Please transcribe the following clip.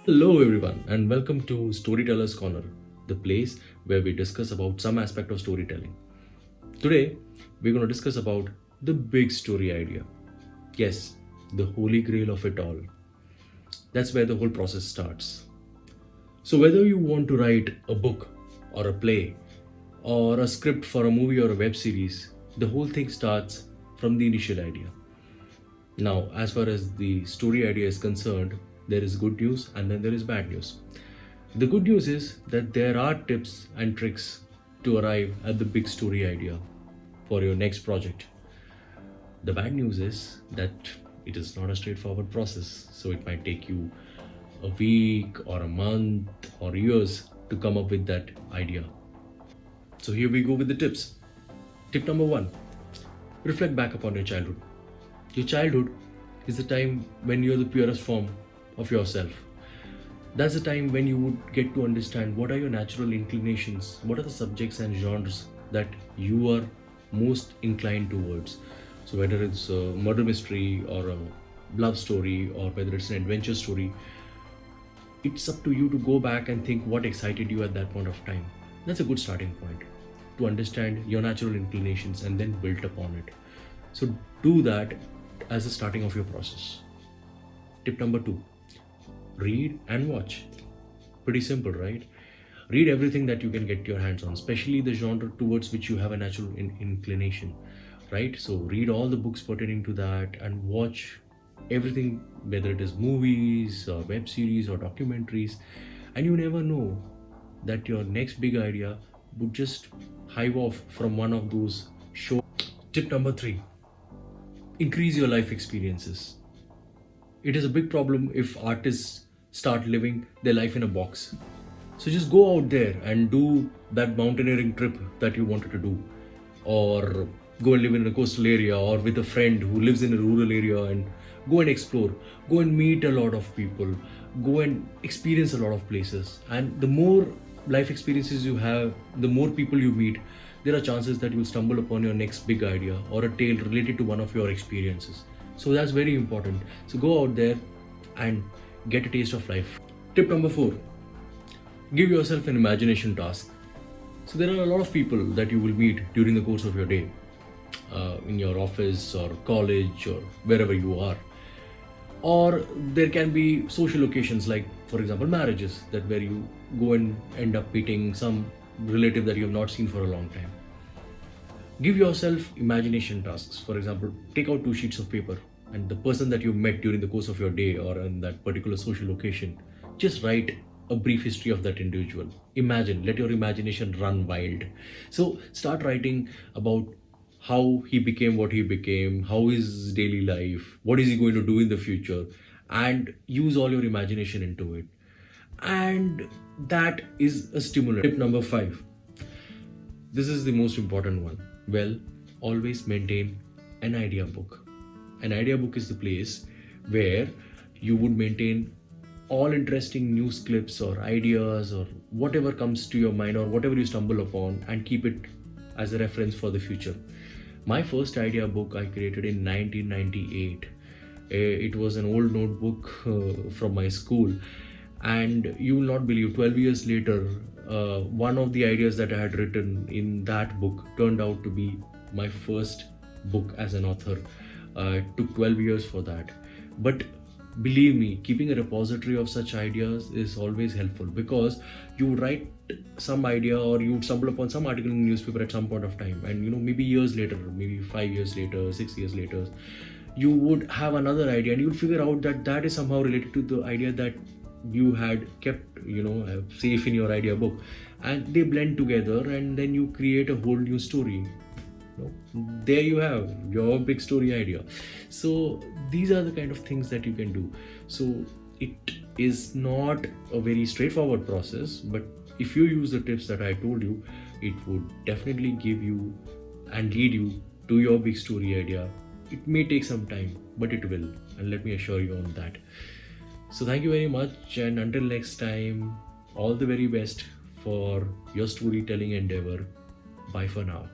Hello everyone and welcome to Storytellers Corner, the place where we discuss about some aspect of storytelling. Today we're going to discuss about the big story idea. Yes, the holy grail of it all. That's where the whole process starts. So whether you want to write a book or a play or a script for a movie or a web series, the whole thing starts from the initial idea. Now, as far as the story idea is concerned, there is good news and then there is bad news. The good news is that there are tips and tricks to arrive at the big story idea for your next project. The bad news is that it is not a straightforward process, so it might take you a week or a month or years to come up with that idea. So, here we go with the tips. Tip number one, reflect back upon your childhood. Your childhood is the time when you're the purest form of yourself. That's the time when you would get to understand what are your natural inclinations, what are the subjects and genres that you are most inclined towards. So, whether it's a murder mystery or a love story or whether it's an adventure story, it's up to you to go back and think what excited you at that point of time. That's a good starting point to understand your natural inclinations and then build upon it. So, do that as the starting of your process. Tip number two, read and watch. Pretty simple, right? Read everything that you can get your hands on, especially the genre towards which you have a natural inclination, right? So read all the books pertaining to that and watch everything, whether it is movies or web series or documentaries. And you never know that your next big idea would just hive off from one of those shows. Tip number three, increase your life experiences. It is a big problem if artists start living their life in a box. So just go out there and do that mountaineering trip that you wanted to do, or go and live in a coastal area, or with a friend who lives in a rural area and go and explore, go and meet a lot of people, go and experience a lot of places. And the more life experiences you have, the more people you meet, there are chances that you'll stumble upon your next big idea or a tale related to one of your experiences. So that's very important. So go out there and get a taste of life. Tip number four, give yourself an imagination task. So there are a lot of people that you will meet during the course of your day, in your office or college or wherever you are. Or there can be social occasions like, for example, marriages, that where you go and end up meeting some relative that you have not seen for a long time. Give yourself imagination tasks. For example, take out 2 sheets of paper and the person that you met during the course of your day or on that particular social occasion, just write a brief history of that individual. Imagine, let your imagination run wild. So start writing about how he became what he became, how is his daily life, what is he going to do in the future, and use all your imagination into it. And that is a stimulant. Tip number five, this is the most important one. Well, always maintain an idea book. An idea book is the place where you would maintain all interesting news clips or ideas or whatever comes to your mind or whatever you stumble upon, and keep it as a reference for the future. My first idea book I created in 1998. It was an old notebook from my school, and you will not believe, 12 years later, one of the ideas that I had written in that book turned out to be my first book as an author. It took 12 years for that, but believe me, keeping a repository of such ideas is always helpful, because you would write some idea or you would stumble upon some article in the newspaper at some point of time, and maybe years later, maybe 5 years later, 6 years later, you would have another idea and you would figure out that that is somehow related to the idea that you had kept safe in your idea book, and they blend together and then you create a whole new story. There you have your big story idea. So these are the kind of things that you can do. So it is not a very straightforward process, but if you use the tips that I told you, it would definitely give you and lead you to your big story idea. It may take some time, but it will, and let me assure you on that. So thank you very much, and until next time, all the very best for your storytelling endeavor. Bye for now.